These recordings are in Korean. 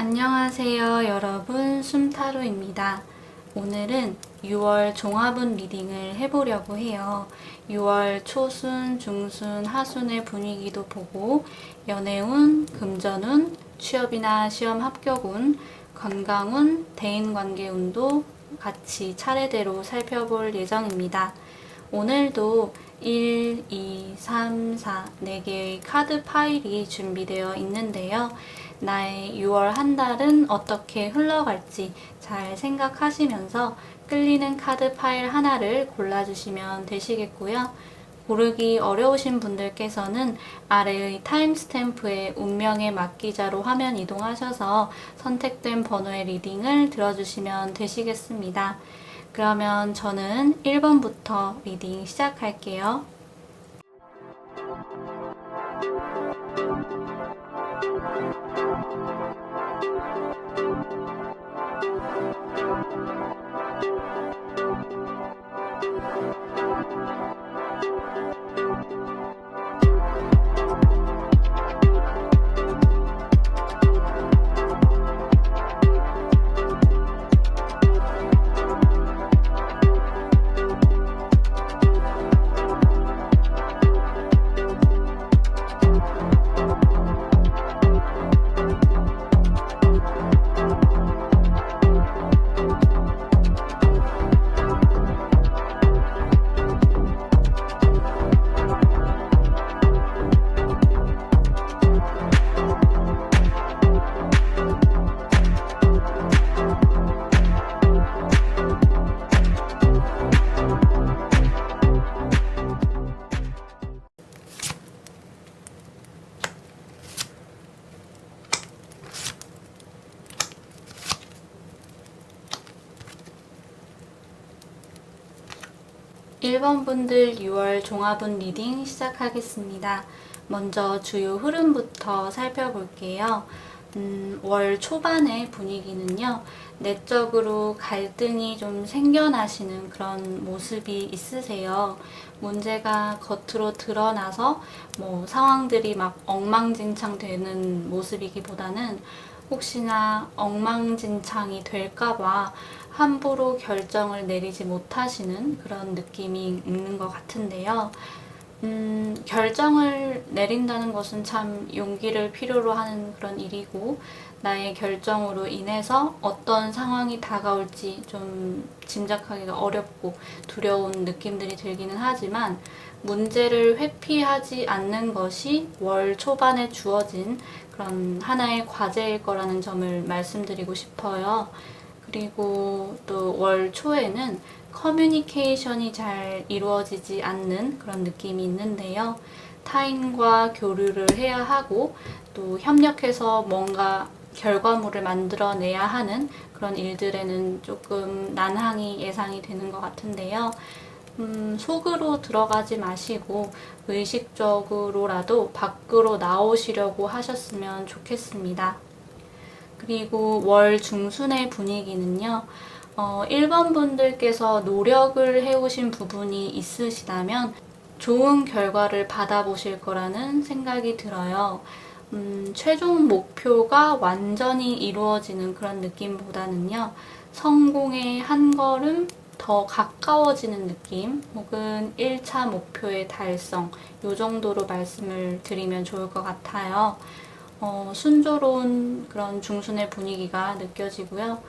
안녕하세요, 여러분. 숨타로입니다. 오늘은 6월 종합운 리딩을 해보려고 해요. 6월 초순, 중순, 하순의 분위기도 보고 연애운, 금전운, 취업이나 시험 합격운, 건강운, 대인관계운도 같이 차례대로 살펴볼 예정입니다. 오늘도 1, 2, 3, 4, 4개의 카드 파일이 준비되어 있는데요. 나의 6월 한 달은 어떻게 흘러갈지 잘 생각하시면서 끌리는 카드 파일 하나를 골라주시면 되시겠고요. 고르기 어려우신 분들께서는 아래의 타임스탬프에 운명의 막기자로 화면 이동하셔서 선택된 번호의 리딩을 들어주시면 되시겠습니다. 그러면 저는 1번부터 리딩 시작할게요. 일 번 분들 6월 종합운 리딩 시작하겠습니다. 먼저 주요 흐름부터 살펴볼게요. 월 초반의 분위기는요, 내적으로 갈등이 좀 생겨나시는 그런 모습이 있으세요. 문제가 겉으로 드러나서 상황들이 막 엉망진창 되는 모습이기보다는 혹시나 엉망진창이 될까봐 함부로 결정을 내리지 못하시는 그런 느낌이 있는 것 같은데요. 결정을 내린다는 것은 참 용기를 필요로 하는 그런 일이고, 나의 결정으로 인해서 어떤 상황이 다가올지 좀 짐작하기가 어렵고 두려운 느낌들이 들기는 하지만, 문제를 회피하지 않는 것이 월 초반에 주어진 그런 하나의 과제일 거라는 점을 말씀드리고 싶어요. 그리고 또 월 초에는 커뮤니케이션이 잘 이루어지지 않는 그런 느낌이 있는데요. 타인과 교류를 해야 하고 또 협력해서 뭔가 결과물을 만들어내야 하는 그런 일들에는 조금 난항이 예상이 되는 것 같은데요. 속으로 들어가지 마시고 의식적으로라도 밖으로 나오시려고 하셨으면 좋겠습니다. 그리고 월 중순의 분위기는요, 1번 분들께서 노력을 해오신 부분이 있으시다면 좋은 결과를 받아보실 거라는 생각이 들어요. 최종 목표가 완전히 이루어지는 그런 느낌보다는요, 성공의 한 걸음 더 가까워지는 느낌, 혹은 1차 목표의 달성, 요 정도로 말씀을 드리면 좋을 것 같아요. 순조로운 그런 중순의 분위기가 느껴지고요.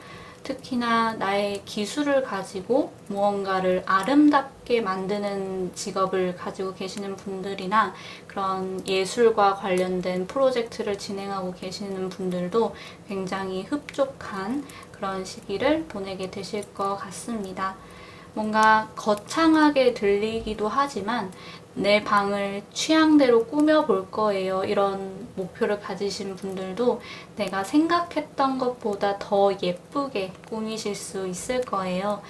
특히나 나의 기술을 가지고 무언가를 아름답게 만드는 직업을 가지고 계시는 분들이나 그런 예술과 관련된 프로젝트를 진행하고 계시는 분들도 굉장히 흡족한 그런 시기를 보내게 되실 것 같습니다. 뭔가 거창하게 들리기도 하지만 내 방을 취향대로 꾸며볼 거예요. 이런 목표를 가지신 분들도 내가 생각했던 것보다 더 예쁘게 꾸미실 수 있을 거예요.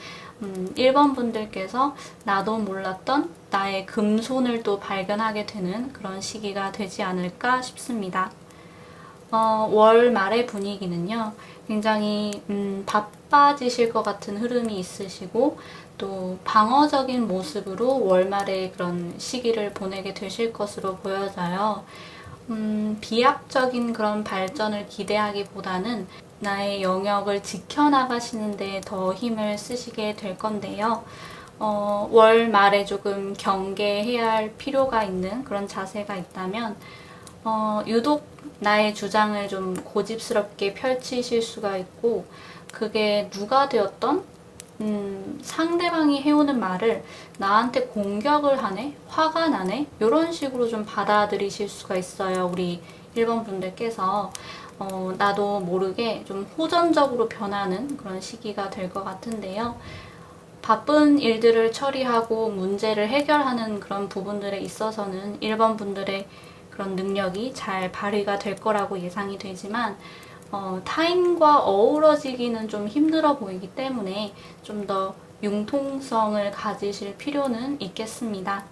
1번 분들께서 나도 몰랐던 나의 금손을 또 발견하게 되는 그런 시기가 되지 않을까 싶습니다. 월 말의 분위기는요, 굉장히 바빠지실 것 같은 흐름이 있으시고, 또 방어적인 모습으로 월 말에 그런 시기를 보내게 되실 것으로 보여져요. 비약적인 그런 발전을 기대하기보다는 나의 영역을 지켜나가시는 데 더 힘을 쓰시게 될 건데요. 월 말에 조금 경계해야 할 필요가 있는 그런 자세가 있다면, 유독 나의 주장을 좀 고집스럽게 펼치실 수가 있고, 그게 누가 되었던 상대방이 해오는 말을 나한테 공격을 하네? 화가 나네? 이런 식으로 좀 받아들이실 수가 있어요. 우리 1번 분들께서. 나도 모르게 좀 호전적으로 변하는 그런 시기가 될 것 같은데요. 바쁜 일들을 처리하고 문제를 해결하는 그런 부분들에 있어서는 1번 분들의 그런 능력이 잘 발휘가 될 거라고 예상이 되지만, 타인과 어우러지기는 좀 힘들어 보이기 때문에 좀 더 융통성을 가지실 필요는 있겠습니다.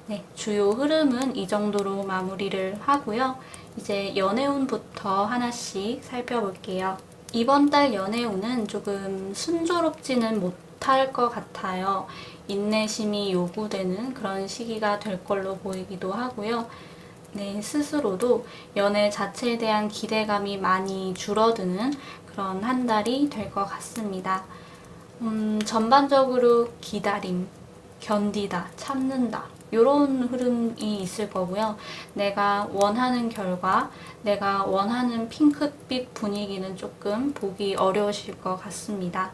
네, 주요 흐름은 이 정도로 마무리를 하고요. 이제 연애운부터 하나씩 살펴볼게요. 이번 달 연애운은 조금 순조롭지는 못할 것 같아요. 인내심이 요구되는 그런 시기가 될 걸로 보이기도 하고요. 네, 스스로도 연애 자체에 대한 기대감이 많이 줄어드는 그런 한 달이 될 것 같습니다. 전반적으로 기다림, 견디다, 참는다, 이런 흐름이 있을 거고요. 내가 원하는 결과, 내가 원하는 핑크빛 분위기는 조금 보기 어려우실 것 같습니다.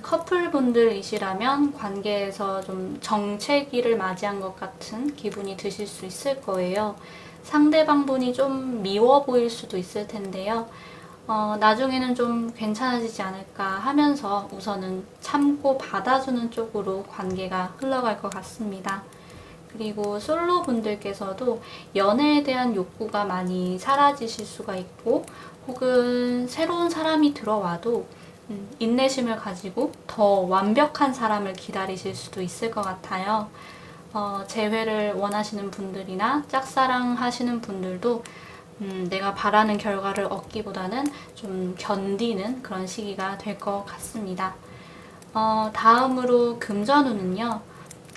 커플분들이시라면 관계에서 좀 정체기를 맞이한 것 같은 기분이 드실 수 있을 거예요. 상대방분이 좀 미워 보일 수도 있을 텐데요. 나중에는 좀 괜찮아지지 않을까 하면서 우선은 참고 받아주는 쪽으로 관계가 흘러갈 것 같습니다. 그리고 솔로 분들께서도 연애에 대한 욕구가 많이 사라지실 수가 있고, 혹은 새로운 사람이 들어와도 인내심을 가지고 더 완벽한 사람을 기다리실 수도 있을 것 같아요. 재회를 원하시는 분들이나 짝사랑 하시는 분들도 내가 바라는 결과를 얻기보다는 좀 견디는 그런 시기가 될 것 같습니다. 다음으로 금전운은요.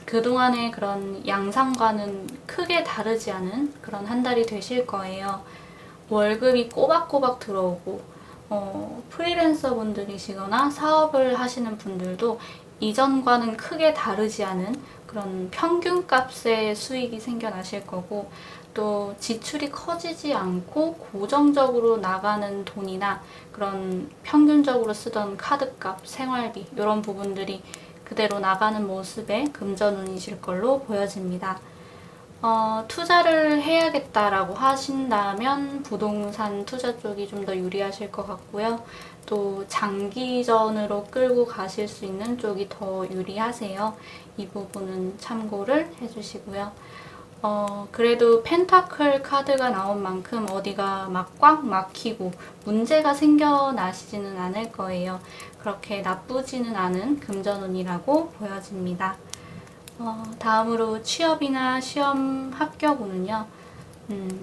그동안의 그런 양상과는 크게 다르지 않은 그런 한 달이 되실 거예요. 월급이 꼬박꼬박 들어오고, 프리랜서 분들이시거나 사업을 하시는 분들도 이전과는 크게 다르지 않은 그런 평균값의 수익이 생겨나실 거고, 또 지출이 커지지 않고 고정적으로 나가는 돈이나 그런 평균적으로 쓰던 카드값, 생활비 이런 부분들이 그대로 나가는 모습의 금전운이실 걸로 보여집니다. 투자를 해야겠다라고 하신다면 부동산 투자 쪽이 좀 더 유리하실 것 같고요. 또 장기전으로 끌고 가실 수 있는 쪽이 더 유리하세요. 이 부분은 참고를 해주시고요. 그래도 펜타클 카드가 나온 만큼 어디가 막 꽉 막히고 문제가 생겨나시지는 않을 거예요. 그렇게 나쁘지는 않은 금전운이라고 보여집니다. 다음으로 취업이나 시험 합격운은요.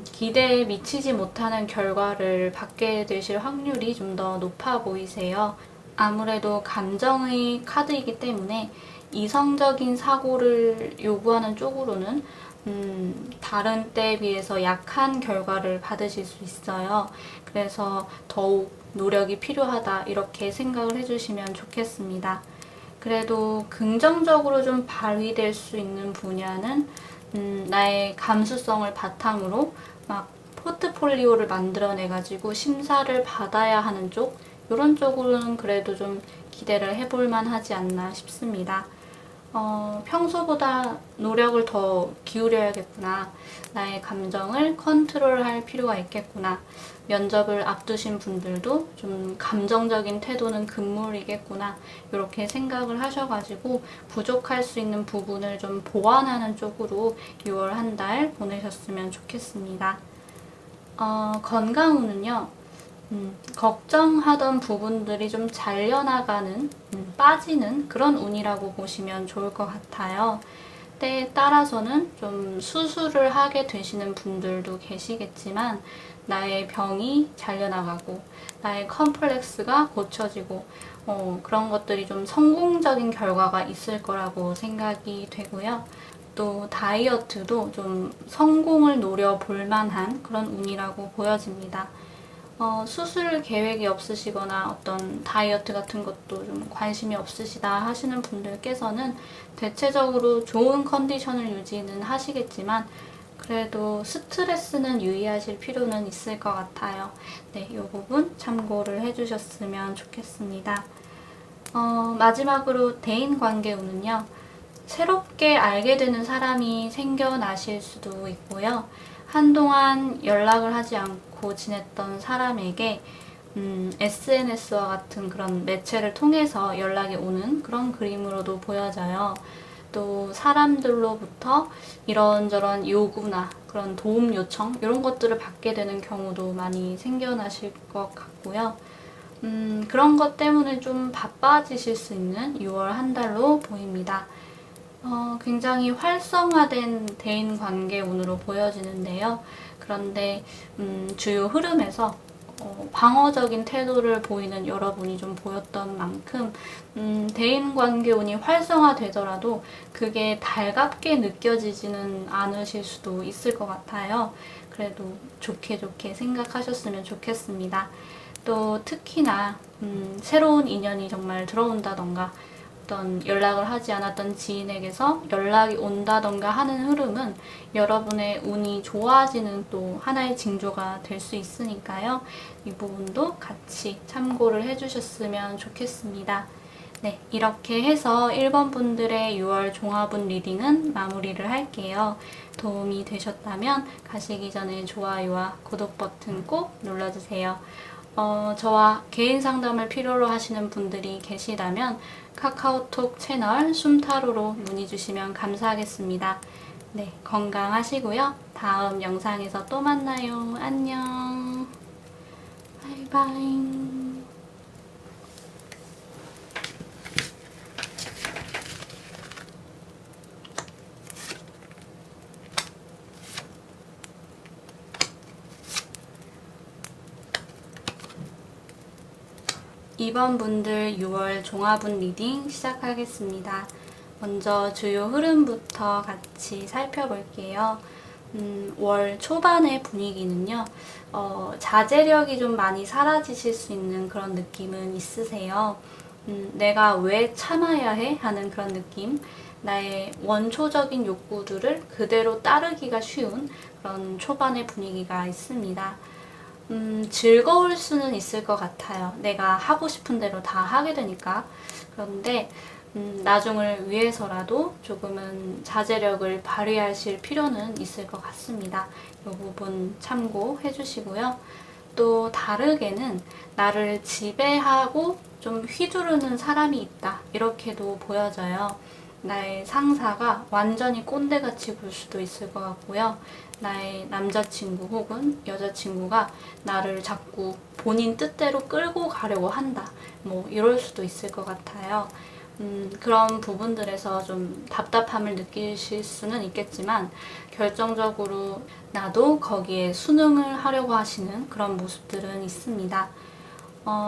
기대에 미치지 못하는 결과를 받게 되실 확률이 좀 더 높아 보이세요. 아무래도 감정의 카드이기 때문에 이성적인 사고를 요구하는 쪽으로는 다른 때에 비해서 약한 결과를 받으실 수 있어요. 그래서 더욱 노력이 필요하다 이렇게 생각을 해주시면 좋겠습니다. 그래도 긍정적으로 좀 발휘될 수 있는 분야는 나의 감수성을 바탕으로 막 포트폴리오를 만들어내가지고 심사를 받아야 하는 쪽, 이런 쪽으로는 그래도 좀 기대를 해볼 만하지 않나 싶습니다. 평소보다 노력을 더 기울여야겠구나. 나의 감정을 컨트롤할 필요가 있겠구나. 면접을 앞두신 분들도 좀 감정적인 태도는 금물이겠구나. 이렇게 생각을 하셔가지고 부족할 수 있는 부분을 좀 보완하는 쪽으로 6월 한 달 보내셨으면 좋겠습니다. 건강운은요. 걱정하던 부분들이 좀 잘려나가는, 빠지는 그런 운이라고 보시면 좋을 것 같아요. 때에 따라서는 좀 수술을 하게 되시는 분들도 계시겠지만, 나의 병이 잘려나가고, 나의 컴플렉스가 고쳐지고, 그런 것들이 좀 성공적인 결과가 있을 거라고 생각이 되고요. 또 다이어트도 좀 성공을 노려볼 만한 그런 운이라고 보여집니다. 수술 계획이 없으시거나 어떤 다이어트 같은 것도 좀 관심이 없으시다 하시는 분들께서는 대체적으로 좋은 컨디션을 유지는 하시겠지만 그래도 스트레스는 유의하실 필요는 있을 것 같아요. 네, 이 부분 참고를 해주셨으면 좋겠습니다. 마지막으로 대인관계운은요. 새롭게 알게 되는 사람이 생겨나실 수도 있고요. 한동안 연락을 하지 않고 지냈던 사람에게 SNS와 같은 그런 매체를 통해서 연락이 오는 그런 그림으로도 보여져요. 또 사람들로부터 이런저런 요구나 그런 도움 요청 이런 것들을 받게 되는 경우도 많이 생겨나실 것 같고요. 그런 것 때문에 좀 바빠지실 수 있는 6월 한 달로 보입니다. 굉장히 활성화된 대인관계 운으로 보여지는데요. 그런데 주요 흐름에서 방어적인 태도를 보이는 여러분이 좀 보였던 만큼 대인관계 운이 활성화되더라도 그게 달갑게 느껴지지는 않으실 수도 있을 것 같아요. 그래도 좋게 생각하셨으면 좋겠습니다. 또 특히나 새로운 인연이 정말 들어온다던가 어떤 연락을 하지 않았던 지인에게서 연락이 온다던가 하는 흐름은 여러분의 운이 좋아지는 또 하나의 징조가 될 수 있으니까요. 이 부분도 같이 참고를 해주셨으면 좋겠습니다. 네, 이렇게 해서 1번 분들의 6월 종합운 리딩은 마무리를 할게요. 도움이 되셨다면 가시기 전에 좋아요와 구독 버튼 꼭 눌러주세요. 저와 개인 상담을 필요로 하시는 분들이 계시다면 카카오톡 채널 숨타로로 문의 주시면 감사하겠습니다. 네, 건강하시고요. 다음 영상에서 또 만나요. 안녕. 바이바이. 2번 분들 6월 종합운 리딩 시작하겠습니다. 먼저 주요 흐름부터 같이 살펴볼게요. 월 초반의 분위기는요, 자제력이 좀 많이 사라지실 수 있는 그런 느낌은 있으세요. 내가 왜 참아야 해? 하는 그런 느낌. 나의 원초적인 욕구들을 그대로 따르기가 쉬운 그런 초반의 분위기가 있습니다. 즐거울 수는 있을 것 같아요. 내가 하고 싶은 대로 다 하게 되니까. 그런데 나중을 위해서라도 조금은 자제력을 발휘하실 필요는 있을 것 같습니다. 이 부분 참고해 주시고요. 또 다르게는 나를 지배하고 좀 휘두르는 사람이 있다. 이렇게도 보여져요. 나의 상사가 완전히 꼰대같이 굴 수도 있을 것 같고요. 나의 남자친구 혹은 여자친구가 나를 자꾸 본인 뜻대로 끌고 가려고 한다. 뭐 이럴 수도 있을 것 같아요. 그런 부분들에서 좀 답답함을 느끼실 수는 있겠지만 결정적으로 나도 거기에 순응을 하려고 하시는 그런 모습들은 있습니다.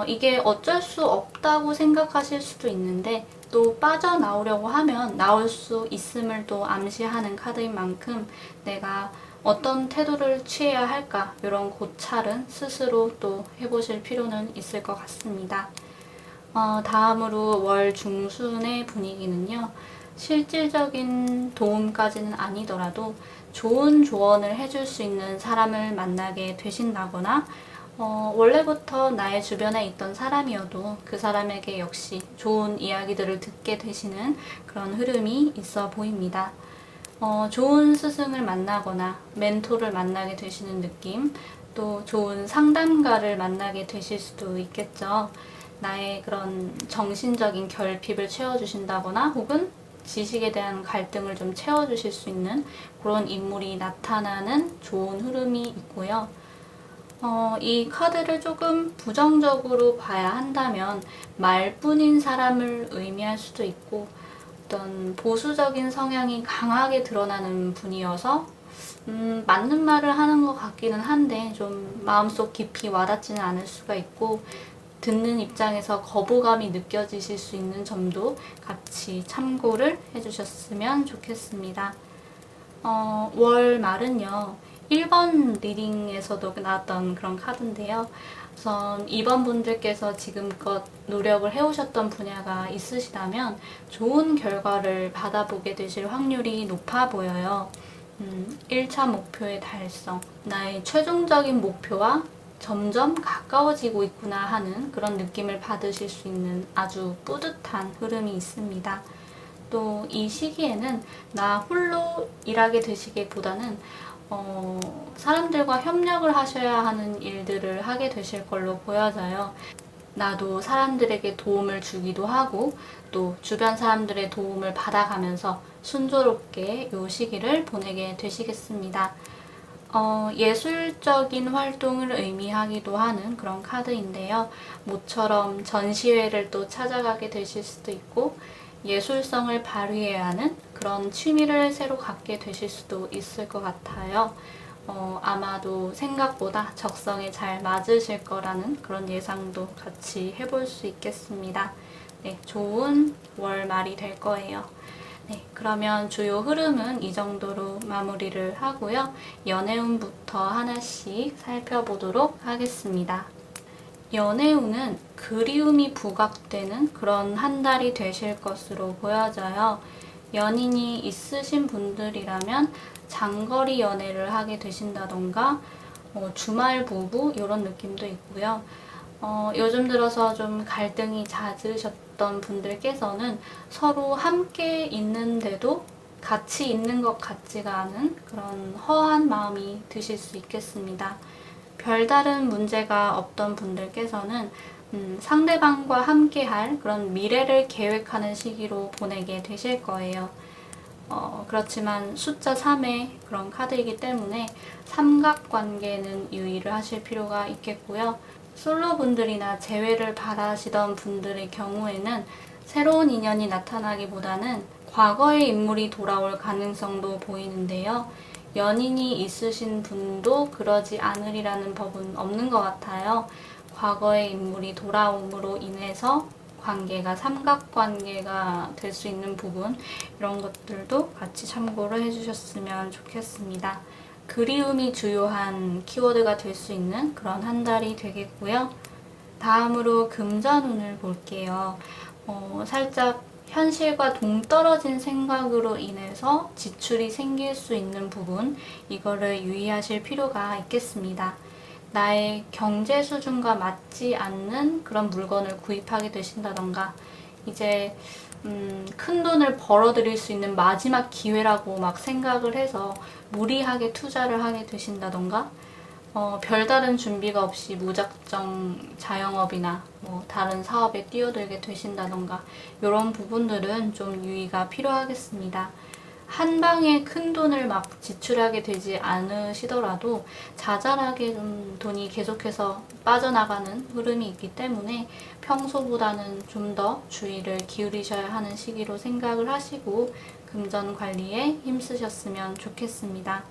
이게 어쩔 수 없다고 생각하실 수도 있는데 또 빠져나오려고 하면 나올 수 있음을 또 암시하는 카드인 만큼 내가 어떤 태도를 취해야 할까 이런 고찰은 스스로 또 해보실 필요는 있을 것 같습니다. 다음으로 월 중순의 분위기는요. 실질적인 도움까지는 아니더라도 좋은 조언을 해줄 수 있는 사람을 만나게 되신다거나 원래부터 나의 주변에 있던 사람이어도 그 사람에게 역시 좋은 이야기들을 듣게 되시는 그런 흐름이 있어 보입니다. 좋은 스승을 만나거나 멘토를 만나게 되시는 느낌, 또 좋은 상담가를 만나게 되실 수도 있겠죠. 나의 그런 정신적인 결핍을 채워주신다거나 혹은 지식에 대한 갈등을 좀 채워주실 수 있는 그런 인물이 나타나는 좋은 흐름이 있고요. 이 카드를 조금 부정적으로 봐야 한다면 말뿐인 사람을 의미할 수도 있고 어떤 보수적인 성향이 강하게 드러나는 분이어서 맞는 말을 하는 것 같기는 한데 좀 마음속 깊이 와닿지는 않을 수가 있고 듣는 입장에서 거부감이 느껴지실 수 있는 점도 같이 참고를 해주셨으면 좋겠습니다. 월 말은요, 1번 리딩에서도 나왔던 그런 카드인데요. 우선 2번 분들께서 지금껏 노력을 해오셨던 분야가 있으시다면 좋은 결과를 받아보게 되실 확률이 높아 보여요. 1차 목표의 달성, 나의 최종적인 목표와 점점 가까워지고 있구나 하는 그런 느낌을 받으실 수 있는 아주 뿌듯한 흐름이 있습니다. 또 이 시기에는 나 홀로 일하게 되시기보다는 사람들과 협력을 하셔야 하는 일들을 하게 되실 걸로 보여져요. 나도 사람들에게 도움을 주기도 하고 또 주변 사람들의 도움을 받아가면서 순조롭게 이 시기를 보내게 되시겠습니다. 예술적인 활동을 의미하기도 하는 그런 카드인데요. 모처럼 전시회를 또 찾아가게 되실 수도 있고 예술성을 발휘해야 하는 그런 취미를 새로 갖게 되실 수도 있을 것 같아요. 아마도 생각보다 적성에 잘 맞으실 거라는 그런 예상도 같이 해볼 수 있겠습니다. 네, 좋은 월말이 될 거예요. 네, 그러면 주요 흐름은 이 정도로 마무리를 하고요. 연애운부터 하나씩 살펴보도록 하겠습니다. 연애운은 그리움이 부각되는 그런 한 달이 되실 것으로 보여져요. 연인이 있으신 분들이라면 장거리 연애를 하게 되신다던가 주말 부부 이런 느낌도 있고요. 요즘 들어서 좀 갈등이 잦으셨던 분들께서는 서로 함께 있는데도 같이 있는 것 같지가 않은 그런 허한 마음이 드실 수 있겠습니다. 별다른 문제가 없던 분들께서는 상대방과 함께할 그런 미래를 계획하는 시기로 보내게 되실 거예요. 그렇지만 숫자 3의 그런 카드이기 때문에 삼각관계는 유의를 하실 필요가 있겠고요. 솔로분들이나 재회를 바라시던 분들의 경우에는 새로운 인연이 나타나기보다는 과거의 인물이 돌아올 가능성도 보이는데요. 연인이 있으신 분도 그러지 않으리라는 법은 없는 것 같아요. 과거의 인물이 돌아옴으로 인해서 관계가 삼각관계가 될 수 있는 부분, 이런 것들도 같이 참고를 해주셨으면 좋겠습니다. 그리움이 주요한 키워드가 될 수 있는 그런 한 달이 되겠고요. 다음으로 금전운을 볼게요. 살짝 현실과 동떨어진 생각으로 인해서 지출이 생길 수 있는 부분, 이거를 유의하실 필요가 있겠습니다. 나의 경제 수준과 맞지 않는 그런 물건을 구입하게 되신다던가, 이제 큰 돈을 벌어들일 수 있는 마지막 기회라고 막 생각을 해서 무리하게 투자를 하게 되신다던가, 별다른 준비가 없이 무작정 자영업이나 뭐 다른 사업에 뛰어들게 되신다던가, 이런 부분들은 좀 유의가 필요하겠습니다. 한 방에 큰 돈을 막 지출하게 되지 않으시더라도 자잘하게 좀 돈이 계속해서 빠져나가는 흐름이 있기 때문에 평소보다는 좀 더 주의를 기울이셔야 하는 시기로 생각을 하시고 금전 관리에 힘쓰셨으면 좋겠습니다.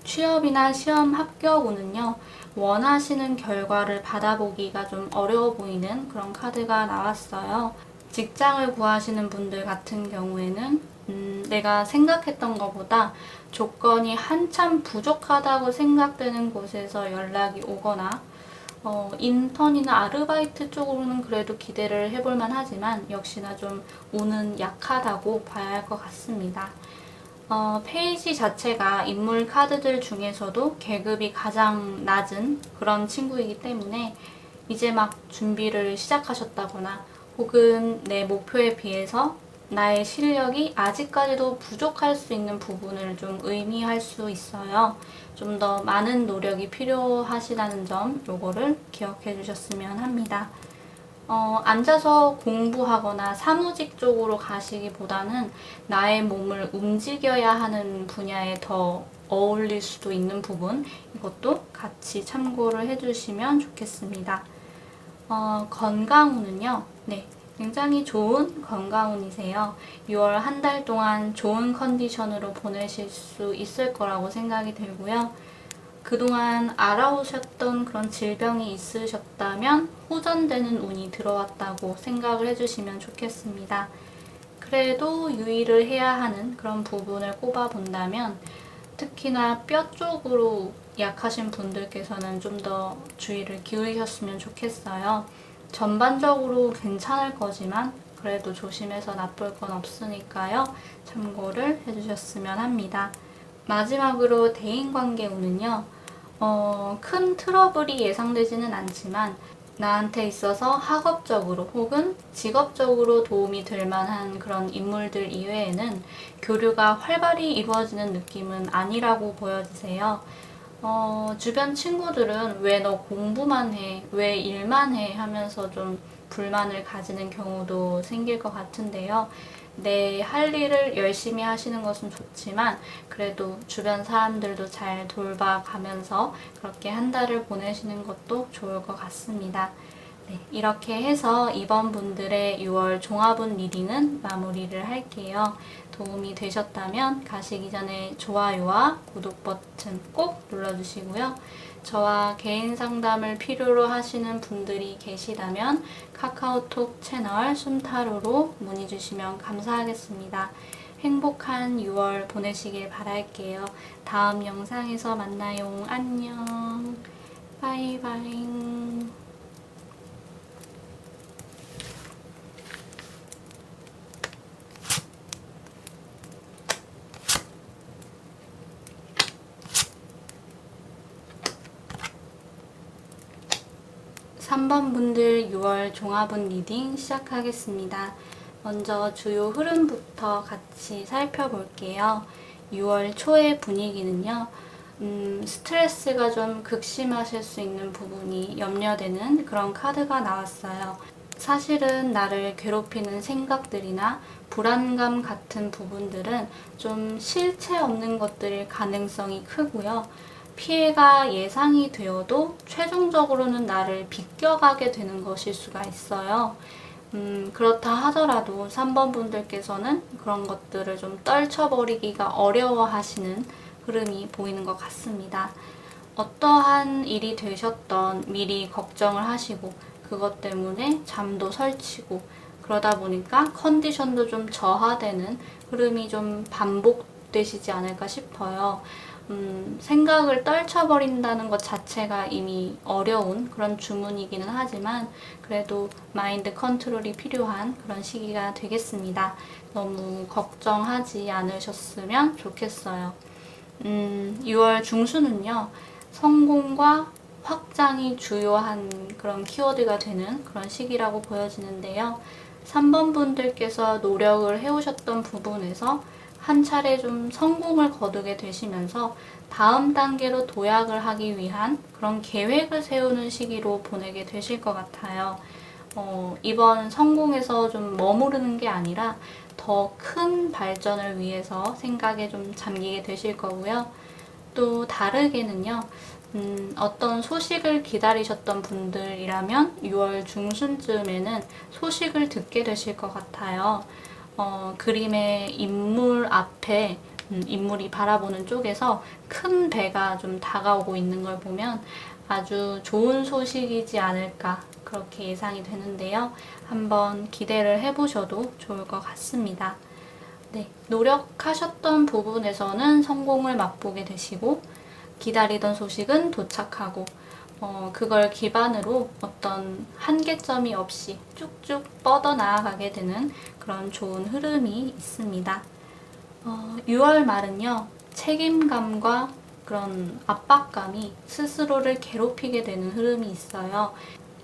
취업이나 시험 합격운은요, 원하시는 결과를 받아보기가 좀 어려워 보이는 그런 카드가 나왔어요. 직장을 구하시는 분들 같은 경우에는 내가 생각했던 것보다 조건이 한참 부족하다고 생각되는 곳에서 연락이 오거나, 인턴이나 아르바이트 쪽으로는 그래도 기대를 해볼만 하지만 역시나 좀 운은 약하다고 봐야 할 것 같습니다. 페이지 자체가 인물 카드들 중에서도 계급이 가장 낮은 그런 친구이기 때문에 이제 막 준비를 시작하셨다거나 혹은 내 목표에 비해서 나의 실력이 아직까지도 부족할 수 있는 부분을 좀 의미할 수 있어요. 좀 더 많은 노력이 필요하시다는 점, 요거를 기억해 주셨으면 합니다. 앉아서 공부하거나 사무직 쪽으로 가시기보다는 나의 몸을 움직여야 하는 분야에 더 어울릴 수도 있는 부분, 이것도 같이 참고를 해주시면 좋겠습니다. 건강운은요, 네, 굉장히 좋은 건강운이세요. 6월 한 달 동안 좋은 컨디션으로 보내실 수 있을 거라고 생각이 들고요. 그동안 알아오셨던 그런 질병이 있으셨다면 호전되는 운이 들어왔다고 생각을 해주시면 좋겠습니다. 그래도 유의를 해야 하는 그런 부분을 꼽아본다면 특히나 뼈 쪽으로 약하신 분들께서는 좀 더 주의를 기울이셨으면 좋겠어요. 전반적으로 괜찮을 거지만 그래도 조심해서 나쁠 건 없으니까요. 참고를 해주셨으면 합니다. 마지막으로 대인관계 운은요. 큰 트러블이 예상되지는 않지만 나한테 있어서 학업적으로 혹은 직업적으로 도움이 될 만한 그런 인물들 이외에는 교류가 활발히 이루어지는 느낌은 아니라고 보여지세요. 주변 친구들은 왜 너 공부만 해? 왜 일만 해? 하면서 좀 불만을 가지는 경우도 생길 것 같은데요. 네, 할 일을 열심히 하시는 것은 좋지만 그래도 주변 사람들도 잘 돌봐가면서 그렇게 한 달을 보내시는 것도 좋을 것 같습니다. 네, 이렇게 해서 이번 분들의 6월 종합운 리딩은 마무리를 할게요. 도움이 되셨다면 가시기 전에 좋아요와 구독 버튼 꼭 눌러주시고요. 저와 개인 상담을 필요로 하시는 분들이 계시다면 카카오톡 채널 숨타로로 문의 주시면 감사하겠습니다. 행복한 6월 보내시길 바랄게요. 다음 영상에서 만나요. 안녕. 바이바이. 3번 분들 6월 종합운 리딩 시작하겠습니다. 먼저 주요 흐름부터 같이 살펴볼게요. 6월 초의 분위기는요. 스트레스가 좀 극심하실 수 있는 부분이 염려되는 그런 카드가 나왔어요. 사실은 나를 괴롭히는 생각들이나 불안감 같은 부분들은 좀 실체 없는 것들일 가능성이 크고요. 피해가 예상이 되어도 최종적으로는 나를 비껴가게 되는 것일 수가 있어요. 그렇다 하더라도 3번 분들께서는 그런 것들을 좀 떨쳐버리기가 어려워하시는 흐름이 보이는 것 같습니다. 어떠한 일이 되셨던 미리 걱정을 하시고 그것 때문에 잠도 설치고 그러다 보니까 컨디션도 좀 저하되는 흐름이 좀 반복되시지 않을까 싶어요. 생각을 떨쳐버린다는 것 자체가 이미 어려운 그런 주문이기는 하지만 그래도 마인드 컨트롤이 필요한 그런 시기가 되겠습니다. 너무 걱정하지 않으셨으면 좋겠어요. 6월 중순은요, 성공과 확장이 주요한 그런 키워드가 되는 그런 시기라고 보여지는데요. 3번 분들께서 노력을 해오셨던 부분에서 한 차례 좀 성공을 거두게 되시면서 다음 단계로 도약을 하기 위한 그런 계획을 세우는 시기로 보내게 되실 것 같아요. 이번 성공에서 좀 머무르는 게 아니라 더 큰 발전을 위해서 생각에 좀 잠기게 되실 거고요. 또 다르게는요, 어떤 소식을 기다리셨던 분들이라면 6월 중순쯤에는 소식을 듣게 되실 것 같아요. 그림의 인물 앞에 인물이 바라보는 쪽에서 큰 배가 좀 다가오고 있는 걸 보면 아주 좋은 소식이지 않을까 그렇게 예상이 되는데요. 한번 기대를 해보셔도 좋을 것 같습니다. 네, 노력하셨던 부분에서는 성공을 맛보게 되시고 기다리던 소식은 도착하고 그걸 기반으로 어떤 한계점이 없이 쭉쭉 뻗어나가게 되는 그런 좋은 흐름이 있습니다. 6월 말은요, 책임감과 그런 압박감이 스스로를 괴롭히게 되는 흐름이 있어요.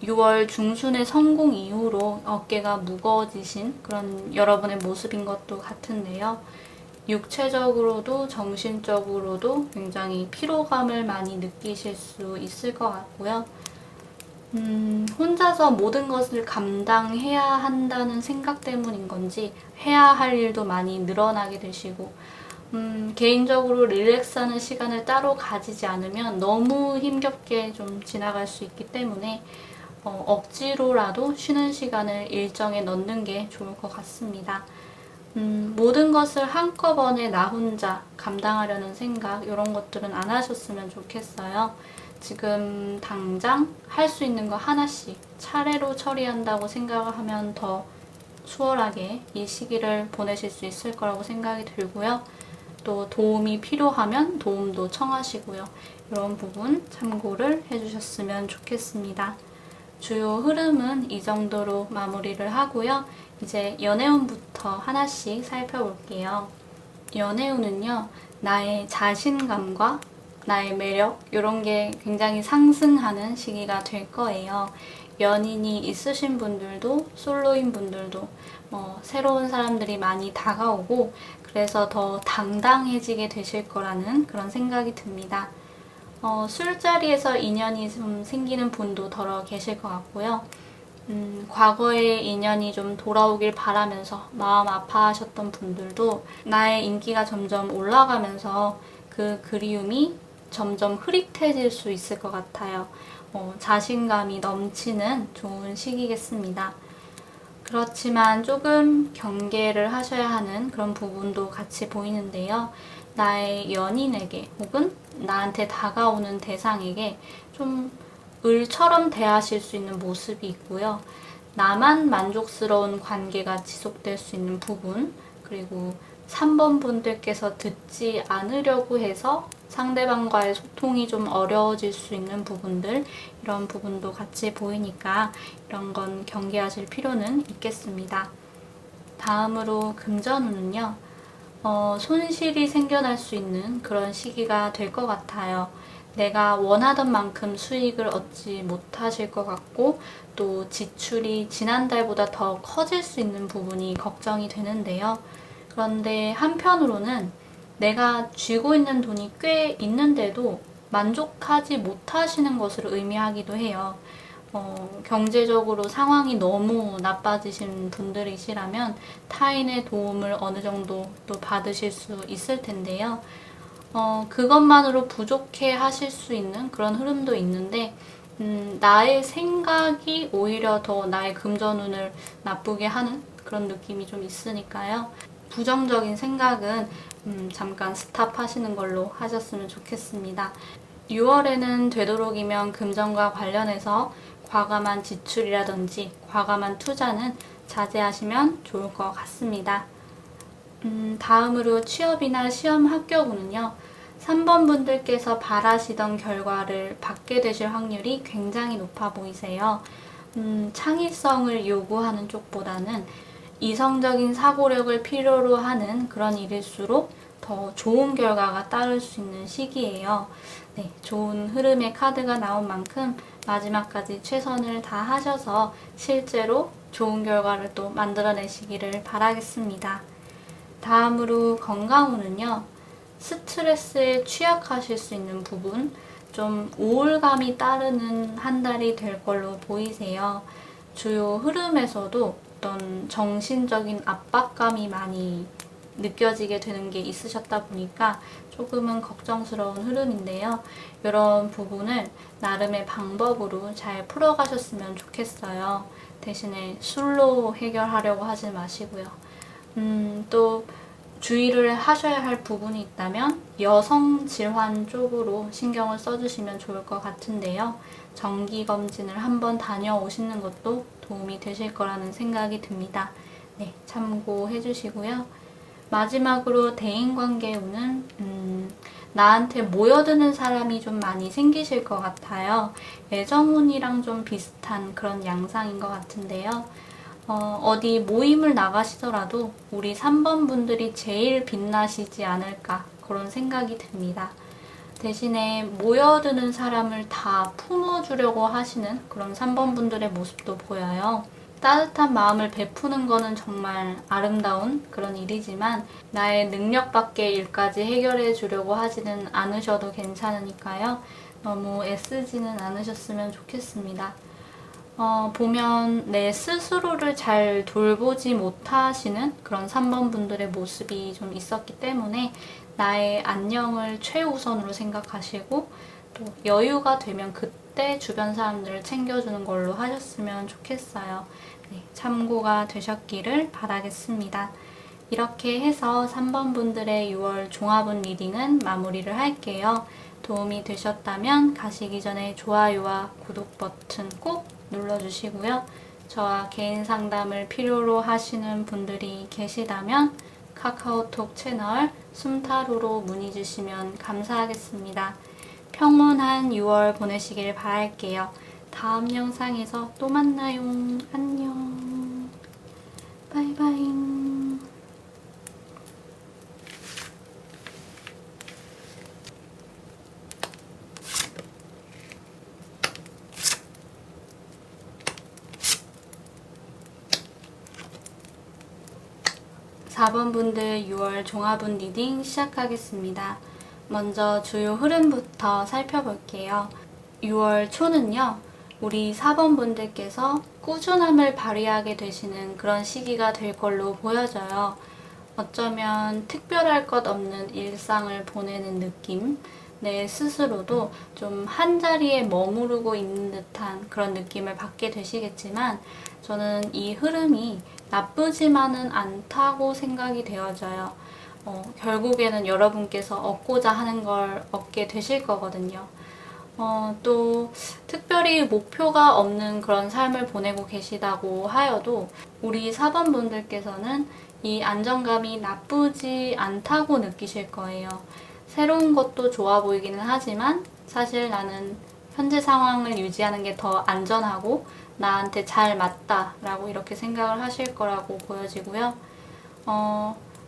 6월 중순의 성공 이후로 어깨가 무거워지신 그런 여러분의 모습인 것도 같은데요. 육체적으로도 정신적으로도 굉장히 피로감을 많이 느끼실 수 있을 것 같고요. 혼자서 모든 것을 감당해야 한다는 생각 때문인 건지 해야 할 일도 많이 늘어나게 되시고 개인적으로 릴렉스하는 시간을 따로 가지지 않으면 너무 힘겹게 좀 지나갈 수 있기 때문에 억지로라도 쉬는 시간을 일정에 넣는 게 좋을 것 같습니다. 모든 것을 한꺼번에 나 혼자 감당하려는 생각 이런 것들은 안 하셨으면 좋겠어요. 지금 당장 할 수 있는 거 하나씩 차례로 처리한다고 생각을 하면 더 수월하게 이 시기를 보내실 수 있을 거라고 생각이 들고요. 또 도움이 필요하면 도움도 청하시고요. 이런 부분 참고를 해주셨으면 좋겠습니다. 주요 흐름은 이 정도로 마무리를 하고요. 이제 연애운부터 하나씩 살펴볼게요. 연애운은요, 나의 자신감과 나의 매력, 이런 게 굉장히 상승하는 시기가 될 거예요. 연인이 있으신 분들도, 솔로인 분들도, 새로운 사람들이 많이 다가오고, 그래서 더 당당해지게 되실 거라는 그런 생각이 듭니다. 술자리에서 인연이 좀 생기는 분도 더러 계실 것 같고요. 과거의 인연이 좀 돌아오길 바라면서 마음 아파하셨던 분들도 나의 인기가 점점 올라가면서 그 그리움이 점점 흐릿해질 수 있을 것 같아요. 자신감이 넘치는 좋은 시기겠습니다. 그렇지만 조금 경계를 하셔야 하는 그런 부분도 같이 보이는데요. 나의 연인에게 혹은 나한테 다가오는 대상에게 좀 을처럼 대하실 수 있는 모습이 있고요. 나만 만족스러운 관계가 지속될 수 있는 부분, 그리고 3번 분들께서 듣지 않으려고 해서 상대방과의 소통이 좀 어려워질 수 있는 부분들, 이런 부분도 같이 보이니까 이런 건 경계하실 필요는 있겠습니다. 다음으로 금전운은요, 손실이 생겨날 수 있는 그런 시기가 될 것 같아요. 내가 원하던 만큼 수익을 얻지 못하실 것 같고, 또 지출이 지난달보다 더 커질 수 있는 부분이 걱정이 되는데요. 그런데 한편으로는 내가 쥐고 있는 돈이 꽤 있는데도 만족하지 못하시는 것을 의미하기도 해요. 경제적으로 상황이 너무 나빠지신 분들이시라면 타인의 도움을 어느 정도 또 받으실 수 있을 텐데요. 그것만으로 부족해 하실 수 있는 그런 흐름도 있는데, 나의 생각이 오히려 더 나의 금전운을 나쁘게 하는 그런 느낌이 좀 있으니까요. 부정적인 생각은 잠깐 스탑하시는 걸로 하셨으면 좋겠습니다. 6월에는 되도록이면 금전과 관련해서 과감한 지출이라든지 과감한 투자는 자제하시면 좋을 것 같습니다. 다음으로 취업이나 시험 합격운은요. 3번 분들께서 바라시던 결과를 받게 되실 확률이 굉장히 높아 보이세요. 창의성을 요구하는 쪽보다는 이성적인 사고력을 필요로 하는 그런 일일수록 더 좋은 결과가 따를 수 있는 시기예요. 네, 좋은 흐름의 카드가 나온 만큼 마지막까지 최선을 다하셔서 실제로 좋은 결과를 또 만들어내시기를 바라겠습니다. 다음으로 건강운은요. 스트레스에 취약하실 수 있는 부분, 좀 우울감이 따르는 한 달이 될 걸로 보이세요. 주요 흐름에서도 어떤 정신적인 압박감이 많이 느껴지게 되는 게 있으셨다 보니까 조금은 걱정스러운 흐름인데요. 이런 부분을 나름의 방법으로 잘 풀어가셨으면 좋겠어요. 대신에 술로 해결하려고 하지 마시고요. 또 주의를 하셔야 할 부분이 있다면 여성 질환 쪽으로 신경을 써주시면 좋을 것 같은데요. 정기검진을 한번 다녀오시는 것도 도움이 되실 거라는 생각이 듭니다. 네, 참고해 주시고요. 마지막으로 대인관계운은 나한테 모여드는 사람이 좀 많이 생기실 것 같아요. 애정운이랑 좀 비슷한 그런 양상인 것 같은데요. 어디 모임을 나가시더라도 우리 3번 분들이 제일 빛나시지 않을까 그런 생각이 듭니다. 대신에 모여드는 사람을 다 품어주려고 하시는 그런 3번 분들의 모습도 보여요. 따뜻한 마음을 베푸는 거는 정말 아름다운 그런 일이지만 나의 능력 밖의 일까지 해결해 주려고 하지는 않으셔도 괜찮으니까요. 너무 애쓰지는 않으셨으면 좋겠습니다. 보면 내 스스로를 잘 돌보지 못하시는 그런 3번 분들의 모습이 좀 있었기 때문에 나의 안녕을 최우선으로 생각하시고 또 여유가 되면 그때 주변 사람들을 챙겨주는 걸로 하셨으면 좋겠어요. 네, 참고가 되셨기를 바라겠습니다. 이렇게 해서 3번 분들의 6월 종합운 리딩은 마무리를 할게요. 도움이 되셨다면 가시기 전에 좋아요와 구독 버튼 꼭 눌러주시고요. 저와 개인 상담을 필요로 하시는 분들이 계시다면 카카오톡 채널 숨타로로 문의 주시면 감사하겠습니다. 평온한 6월 보내시길 바랄게요. 다음 영상에서 또 만나요. 안녕. 바이바이. 4번 분들 6월 종합운 리딩 시작하겠습니다. 먼저 주요 흐름부터 살펴볼게요. 6월 초는요, 우리 4번 분들께서 꾸준함을 발휘하게 되시는 그런 시기가 될 걸로 보여져요. 어쩌면 특별할 것 없는 일상을 보내는 느낌, 내 스스로도 좀 한자리에 머무르고 있는 듯한 그런 느낌을 받게 되시겠지만, 저는 이 흐름이 나쁘지만은 않다고 생각이 되어져요. 결국에는 여러분께서 얻고자 하는 걸 얻게 되실 거거든요. 또 특별히 목표가 없는 그런 삶을 보내고 계시다고 하여도 우리 4번 분들께서는 이 안정감이 나쁘지 않다고 느끼실 거예요. 새로운 것도 좋아 보이기는 하지만 사실 나는 현재 상황을 유지하는 게 더 안전하고 나한테 잘 맞다라고 이렇게 생각을 하실 거라고 보여지고요.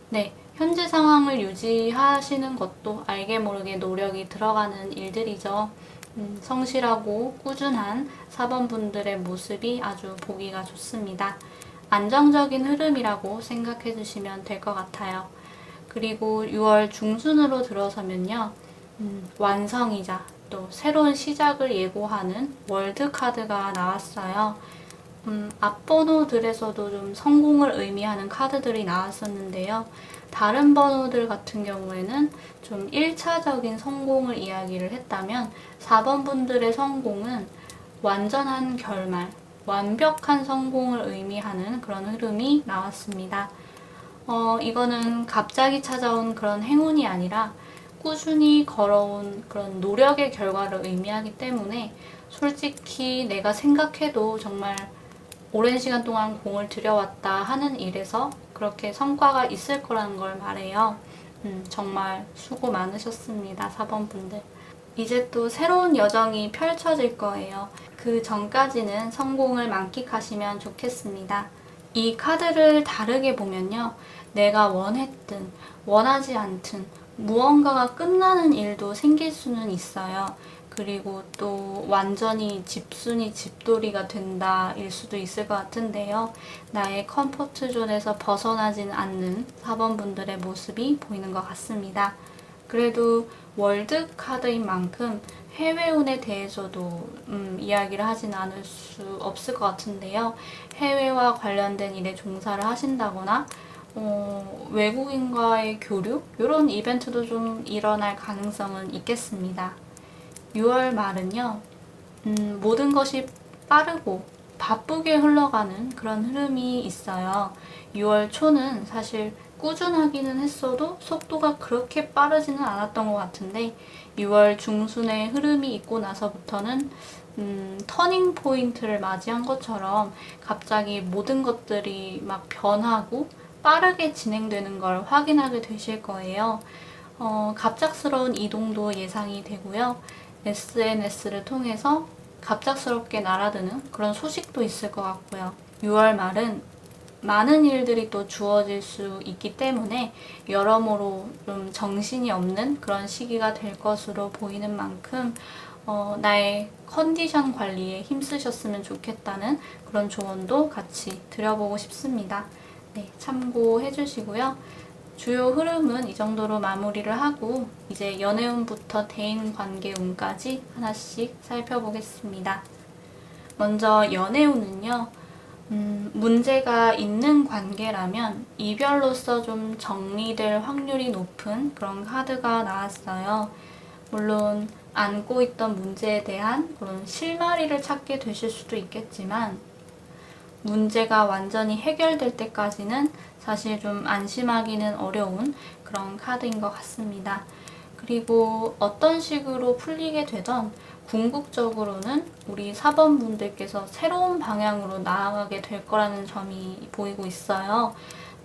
네, 현재 상황을 유지하시는 것도 알게 모르게 노력이 들어가는 일들이죠. 성실하고 꾸준한 4번 분들의 모습이 아주 보기가 좋습니다. 안정적인 흐름이라고 생각해 주시면 될 것 같아요. 그리고 6월 중순으로 들어서면요, 완성이자 또 새로운 시작을 예고하는 월드카드가 나왔어요. 앞번호들에서도 좀 성공을 의미하는 카드들이 나왔었는데요. 다른 번호들 같은 경우에는 좀 1차적인 성공을 이야기를 했다면 4번 분들의 성공은 완전한 결말, 완벽한 성공을 의미하는 그런 흐름이 나왔습니다. 이거는 갑자기 찾아온 그런 행운이 아니라 꾸준히 걸어온 그런 노력의 결과를 의미하기 때문에 솔직히 내가 생각해도 정말 오랜 시간 동안 공을 들여왔다 하는 일에서 그렇게 성과가 있을 거라는 걸 말해요. 정말 수고 많으셨습니다, 4번 분들. 이제 또 새로운 여정이 펼쳐질 거예요. 그 전까지는 성공을 만끽하시면 좋겠습니다. 이 카드를 다르게 보면요, 내가 원했든 원하지 않든 무언가가 끝나는 일도 생길 수는 있어요. 그리고 또 완전히 집순이 집돌이가 된다 일 수도 있을 것 같은데요. 나의 컴포트 존에서 벗어나지는 않는 4번 분들의 모습이 보이는 것 같습니다. 그래도 월드 카드인 만큼 해외운에 대해서도 이야기를 하진 않을 수 없을 것 같은데요. 해외와 관련된 일에 종사를 하신다거나 외국인과의 교류? 이런 이벤트도 좀 일어날 가능성은 있겠습니다. 6월 말은요, 모든 것이 빠르고 바쁘게 흘러가는 그런 흐름이 있어요. 6월 초는 사실 꾸준하기는 했어도 속도가 그렇게 빠르지는 않았던 것 같은데 6월 중순에 흐름이 있고 나서부터는 터닝 포인트를 맞이한 것처럼 갑자기 모든 것들이 막 변하고 빠르게 진행되는 걸 확인하게 되실 거예요. 갑작스러운 이동도 예상이 되고요. SNS를 통해서 갑작스럽게 날아드는 그런 소식도 있을 것 같고요. 6월 말은 많은 일들이 또 주어질 수 있기 때문에 여러모로 좀 정신이 없는 그런 시기가 될 것으로 보이는 만큼 나의 컨디션 관리에 힘쓰셨으면 좋겠다는 그런 조언도 같이 드려보고 싶습니다. 네, 참고해 주시고요. 주요 흐름은 이 정도로 마무리를 하고 이제 연애운부터 대인관계운까지 하나씩 살펴보겠습니다. 먼저 연애운은요. 문제가 있는 관계라면 이별로서 좀 정리될 확률이 높은 그런 카드가 나왔어요. 물론 안고 있던 문제에 대한 그런 실마리를 찾게 되실 수도 있겠지만 문제가 완전히 해결될 때까지는 사실 좀 안심하기는 어려운 그런 카드인 것 같습니다. 그리고 어떤 식으로 풀리게 되던 궁극적으로는 우리 사번분들께서 새로운 방향으로 나아가게 될 거라는 점이 보이고 있어요.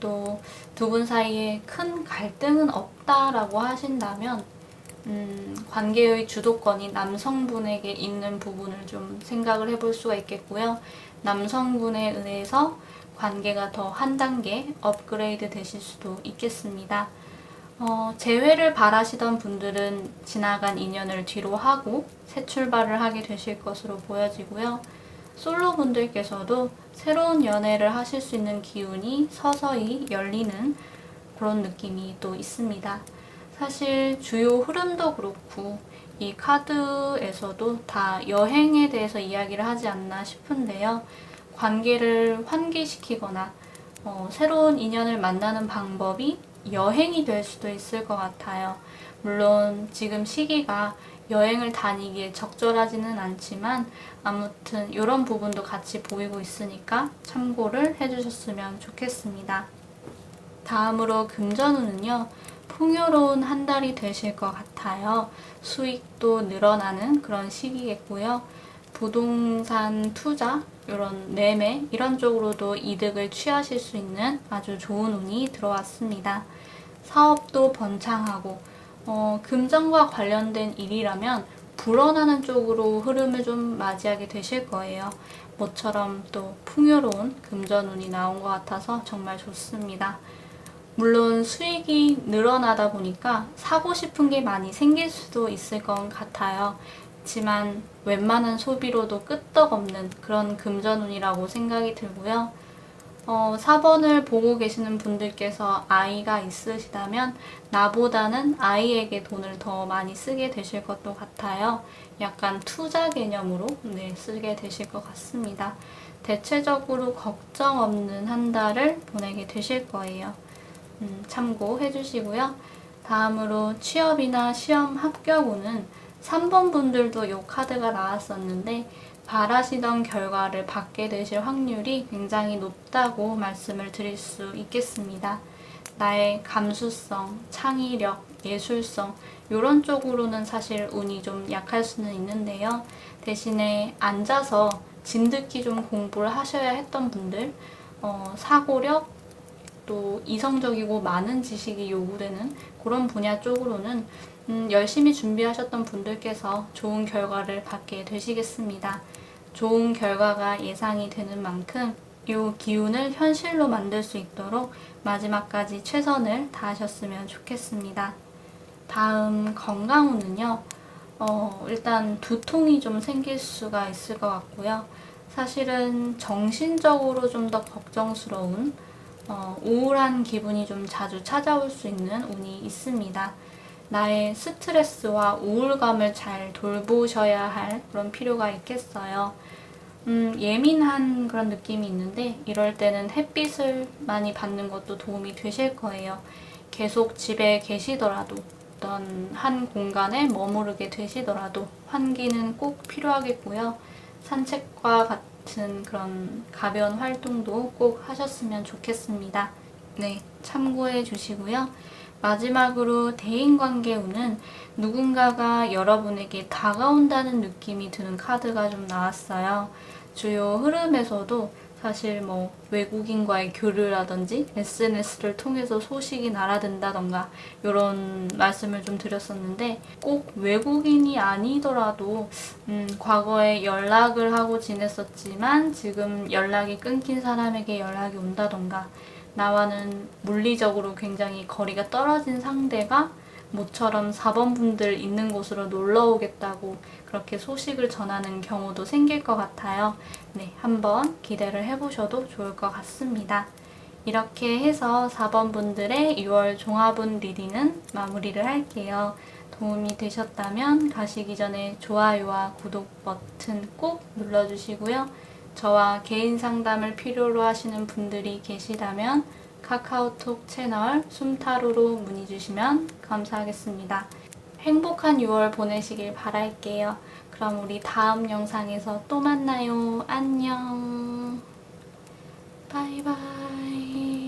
또 두 분 사이에 큰 갈등은 없다라고 하신다면 관계의 주도권이 남성분에게 있는 부분을 좀 생각을 해볼 수가 있겠고요. 남성분에 의해서 관계가 더 한 단계 업그레이드 되실 수도 있겠습니다. 재회를 바라시던 분들은 지나간 인연을 뒤로 하고 새 출발을 하게 되실 것으로 보여지고요. 솔로 분들께서도 새로운 연애를 하실 수 있는 기운이 서서히 열리는 그런 느낌이 또 있습니다. 사실 주요 흐름도 그렇고 이 카드에서도 다 여행에 대해서 이야기를 하지 않나 싶은데요. 관계를 환기시키거나 새로운 인연을 만나는 방법이 여행이 될 수도 있을 것 같아요. 물론 지금 시기가 여행을 다니기에 적절하지는 않지만 아무튼 이런 부분도 같이 보이고 있으니까 참고를 해주셨으면 좋겠습니다. 다음으로 금전운은요. 풍요로운 한 달이 되실 것 같아요. 수익도 늘어나는 그런 시기겠고요. 부동산 투자, 이런 매매 이런 쪽으로도 이득을 취하실 수 있는 아주 좋은 운이 들어왔습니다. 사업도 번창하고 금전과 관련된 일이라면 불어나는 쪽으로 흐름을 좀 맞이하게 되실 거예요. 모처럼 또 풍요로운 금전운이 나온 것 같아서 정말 좋습니다. 물론 수익이 늘어나다 보니까 사고 싶은 게 많이 생길 수도 있을 것 같아요. 하지만 웬만한 소비로도 끄떡없는 그런 금전운이라고 생각이 들고요. 4번을 보고 계시는 분들께서 아이가 있으시다면 나보다는 아이에게 돈을 더 많이 쓰게 되실 것도 같아요. 약간 투자 개념으로 쓰게 되실 것 같습니다. 대체적으로 걱정 없는 한 달을 보내게 되실 거예요. 참고해 주시고요. 다음으로 취업이나 시험 합격운은 3번 분들도 이 카드가 나왔었는데 바라시던 결과를 받게 되실 확률이 굉장히 높다고 말씀을 드릴 수 있겠습니다. 나의 감수성, 창의력, 예술성 이런 쪽으로는 사실 운이 좀 약할 수는 있는데요. 대신에 앉아서 진득히 좀 공부를 하셔야 했던 분들, 사고력, 또 이성적이고 많은 지식이 요구되는 그런 분야 쪽으로는 열심히 준비하셨던 분들께서 좋은 결과를 받게 되시겠습니다. 좋은 결과가 예상이 되는 만큼 이 기운을 현실로 만들 수 있도록 마지막까지 최선을 다하셨으면 좋겠습니다. 다음 건강운은요. 일단 두통이 좀 생길 수가 있을 것 같고요. 사실은 정신적으로 좀 더 걱정스러운 우울한 기분이 좀 자주 찾아올 수 있는 운이 있습니다. 나의 스트레스와 우울감을 잘 돌보셔야 할 그런 필요가 있겠어요. 예민한 그런 느낌이 있는데 이럴 때는 햇빛을 많이 받는 것도 도움이 되실 거예요. 계속 집에 계시더라도 어떤 한 공간에 머무르게 되시더라도 환기는 꼭 필요하겠고요. 산책과 같은 그런 가벼운 활동도 꼭 하셨으면 좋겠습니다. 네, 참고해 주시고요. 마지막으로 대인관계운은 누군가가 여러분에게 다가온다는 느낌이 드는 카드가 좀 나왔어요. 주요 흐름에서도 사실 외국인과의 교류라든지 SNS를 통해서 소식이 날아든다던가 이런 말씀을 좀 드렸었는데 꼭 외국인이 아니더라도 과거에 연락을 하고 지냈었지만 지금 연락이 끊긴 사람에게 연락이 온다던가 나와는 물리적으로 굉장히 거리가 떨어진 상대가 모처럼 4번 분들 있는 곳으로 놀러 오겠다고 그렇게 소식을 전하는 경우도 생길 것 같아요. 네, 한번 기대를 해보셔도 좋을 것 같습니다. 이렇게 해서 4번 분들의 6월 종합운 리딩은 마무리를 할게요. 도움이 되셨다면 가시기 전에 좋아요와 구독 버튼 꼭 눌러주시고요. 저와 개인 상담을 필요로 하시는 분들이 계시다면 카카오톡 채널 숨타로로 문의 주시면 감사하겠습니다. 행복한 6월 보내시길 바랄게요. 그럼 우리 다음 영상에서 또 만나요. 안녕. 바이바이.